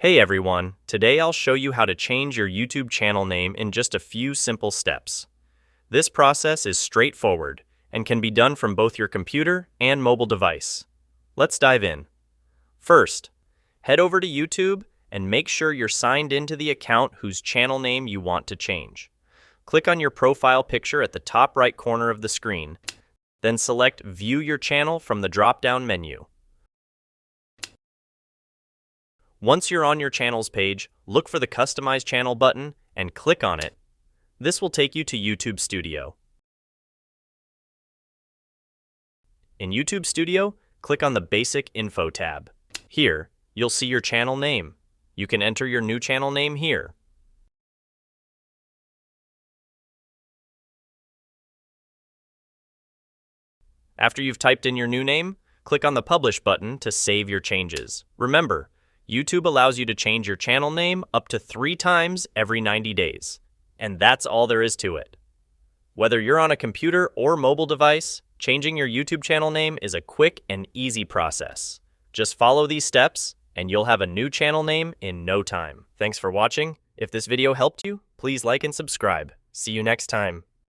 Hey everyone, today I'll show you how to change your YouTube channel name in just a few simple steps. This process is straightforward and can be done from both your computer and mobile device. Let's dive in. First, head over to YouTube and make sure you're signed into the account whose channel name you want to change. Click on your profile picture at the top right corner of the screen, then select View Your Channel from the drop-down menu. Once you're on your channels page, look for the Customize Channel button and click on it. This will take you to YouTube Studio. In YouTube Studio, click on the Basic Info tab. Here, you'll see your channel name. You can enter your new channel name here. After you've typed in your new name, click on the Publish button to save your changes. Remember, YouTube allows you to change your channel name up to 3 times every 90 days. And that's all there is to it. Whether you're on a computer or mobile device, changing your YouTube channel name is a quick and easy process. Just follow these steps and you'll have a new channel name in no time. Thanks for watching. If this video helped you, please like and subscribe. See you next time.